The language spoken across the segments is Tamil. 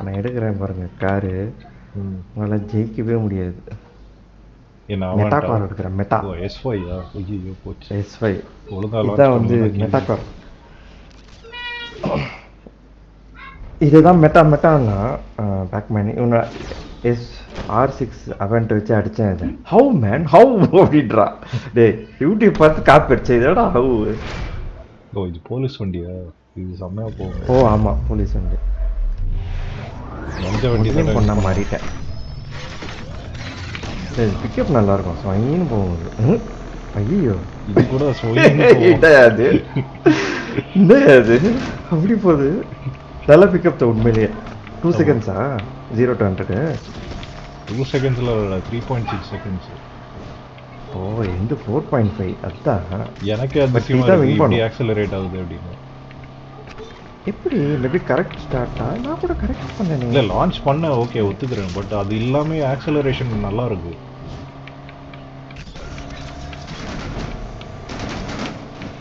நான் எடுக்கிறேன் பாருங்க காரு. உங்களால் ஜெயிக்கவே முடியாது. என்ன மெட்டா அவன்டா? கார் எடுக்கிறேன். மெட்டா ஓ S5 ஐயோ போச்சு. S5 ஒழுங்கா இதுதான் லான்ச் வந்து பண்ணா மெட்டா கார். இதுதான் மெட்டான்னா பேக்மேன் இவனை R6 அவன்ட்டு வச்சு அடித்தேன். இது ஹவு மேன் ஹவு அப்படின்றா. டே யூடியூப் பார்த்து காப்பி அடிச்சேன். இதோட ஹவு. ஓ இது போலீஸ் வண்டியா? இது செம்மையா போகும். ஓ ஆமாம் போலீஸ் வண்டி. எந்த வண்டி தான் பொண்ணா மாறிட்டேன். சரி பிக்கப் நல்லாயிருக்கும். ஸ்வைன்னு போகுது. ஐயோ இது கூட அது அது அப்படி போகுது. நல்ல பிக்கப் தான் உண்மையிலேயே. 2 செகண்ட்ஸா 0 to 100? 2 செகண்ட்ஸில் 3.6 செகண்ட்ஸ். ஓ எந்த 4.5 அதுதான் எனக்கே அந்த ஆக்சலரேட் ஆகுது அப்படின்னு. எப்படி மேபி கரெக்ட் ஸ்டார்ட்டா? நான் கூட கரெக்ட் பண்ணேன். இல்லை லான்ச் பண்ண ஓகே ஒத்துக்கிறேன். பட் அது இல்லாமல் ஆக்சலரேஷன் நல்லா இருக்கு.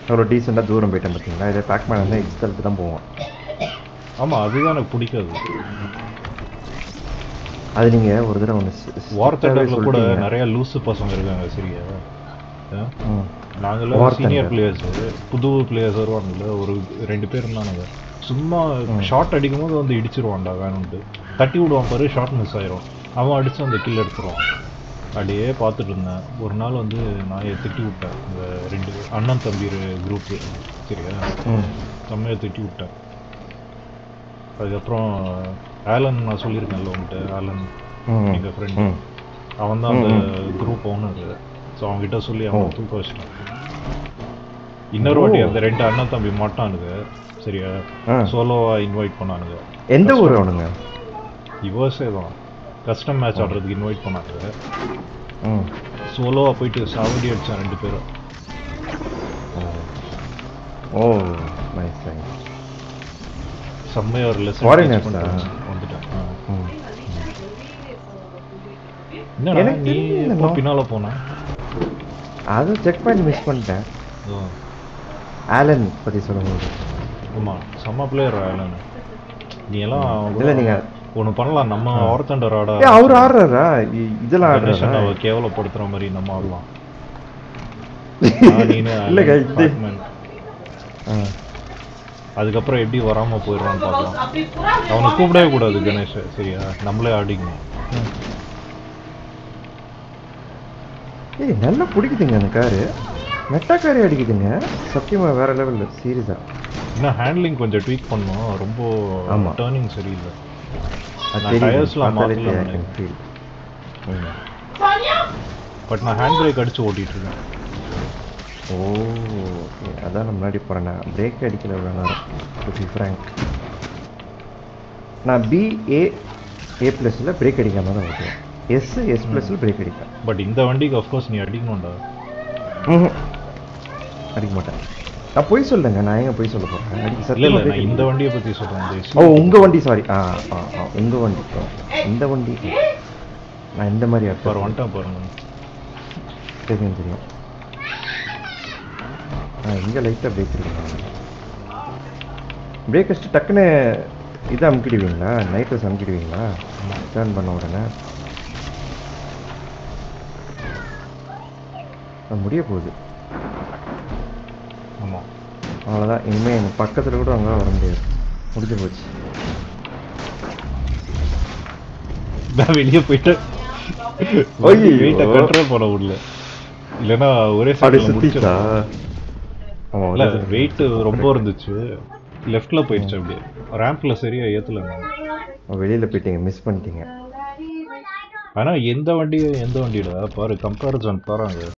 அவ்வளோ டீசெண்டாக தூரம் போயிட்டேன் பார்த்தீங்களா? இதை பேக்மேன் வந்து எக்ஸ்தலுக்கு தான் போவோம். ஆமாம் அதுதான் எனக்கு பிடிக்காது. அது நீங்கள் ஒரு தடவை ஒன்று வார் தண்டரில் கூட நிறைய லூஸு பசங்க இருக்காங்க. சரியா நாங்களாம் சீனியர் பிளேயர்ஸு புது பிளேயர்ஸ் வருவாங்கல்ல. ஒரு 2 பேர் இருந்தானுங்க. சும்மா ஷார்ட் அடிக்கும் போது வந்து இடிச்சிருவான்டா வேணும்ட்டு. தட்டி விடுவான் பாரு, ஷார்ட் மிஸ் ஆயிரும். அவன் அடித்து அந்த கில் எடுத்துருவான். அப்படியே பார்த்துட்டு இருந்தேன். ஒரு நாள் வந்து நான் திட்டி விட்டேன். இந்த 2 அண்ணன் தம்பி குரூப்பு. சரியா செம்மையை திட்டி விட்டேன். அதுக்கப்புறம் ஆலன் நான் சொல்லியிருக்கேன்ல உங்கள்கிட்ட. ஆலன் எங்கள் ஃப்ரெண்டு. அவன் தான் அந்த குரூப் ஓனர். ஸோ அவங்ககிட்ட சொல்லி அவன் தூக்க வச்சிட்டான். இன்னொரு வாட்டி அந்த 2 அண்ணன் தம்பி மாட்டானுங்க. சரியா சோலோவா இன்வைட் பண்ணானுங்க. எந்த ஊர் அவனுங்க? யுஎஸ்ஏ தான். கஸ்டம் மேட்ச் ஆடுறதுக்கு இன்வைட் பண்ணாங்க. சோலோவா போயிட்டு சாவடி அடிச்சான் 2 பேரும். ஓ நைஸ் நைஸ். செம்மையா ஒரு லெசன் வந்துட்டேன். என்னடா நீ எப்போ பின்னால போன? அது செக் பாயிண்ட் மிஸ் பண்ணிட்டேன். ஆலன் பற்றி சொல்லும்போது. ஆமாம் செம்ம பிளேயர் ஆலன். நீ எல்லாம் இல்லை நீங்கள் ஒன்று பண்ணலாம். நம்ம வார் தண்டர் ஆட அவர் ஆடுறாரா? இதெல்லாம் ஆடுறா கேவலப்படுத்துகிற மாதிரி நம்ம ஆடலாம். அதுக்கப்புறம் எப்படி வராமல் போயிடுவான்னு பார்க்கலாம். அவனை கூப்பிடவே கூடாது கணேஷ். சரியா நம்மளே ஆடிக்கணும். ஏய் நல்லா பிடிக்குதுங்க அந்த காரு. மெட்டா காரே அடிக்குதுங்க சத்தியமாக வேற லெவலில் சீரியஸாக. இன்னும் ஹேண்ட்லிங் கொஞ்சம் ட்வீட் பண்ணோம். ரொம்ப டர்னிங் சரியில்லை. பட் நான் ஹேண்ட் பிரேக் அடிச்சு ஓட்டிட்டு இருக்கேன். ஓ ஓகே அதான் நான் முன்னாடி போகிறேன். நான் பிரேக் அடிக்கல வேணாம். டு பி ஃப்ராங்க் நான் BA+ல் பிரேக் அடிக்காம தான் ஓட்டுவேன். S+ல் பிரேக் அடிப்பேன். பட் இந்த வண்டிக்கு அஃப்கோர்ஸ் நீ அடிக்கணும்டா. அடிக்க மாட்டேன். நான் போய் சொல்லுங்க. நான் எங்கே போய் சொல்ல போகிறேன்? அடிக்க இல்லை இல்லை நான் இந்த வண்டியை பற்றி சொல்கிறேன். ஓ உங்கள் வண்டி சாரி. உங்கள் வண்டி. இந்த வண்டி நான் இந்த மாதிரி பாரு வந்துட்டேன் பாருங்க. தெரியும் தெரியும். இங்கே லைட்டாக பிரேக் இருக்குங்க. பிரேக் வச்சுட்டு டக்குன்னு இதை அமுக்கிடுவீங்களா? நைட் ரைஸ் அமுக்கிடுவீங்களா டேர்ன் பண்ண உடனே? முடிய போகுது. ஆமாம் அவ்வளோதான். இனிமேல் எங்கள் பக்கத்தில் கூட அங்கே வர முடியாது. முடிஞ்சு போச்சு. நான் வெளியே போயிட்டேன். வெயிட்டை கண்ட்ரோல் பண்ண முடியல. இல்லைன்னா ஒரே சுத்திச்சா? இல்லை வெயிட் ரொம்ப இருந்துச்சு. லெஃப்ட்ல போயிடுச்சு. அப்படியே ரேம்ப்ல சரியா ஏற்றல. வெளியில் போயிட்டீங்க, மிஸ் பண்ணிட்டீங்க. ஆனால் எந்த வண்டியில பாரு கம்பேரிசன் பாருங்க.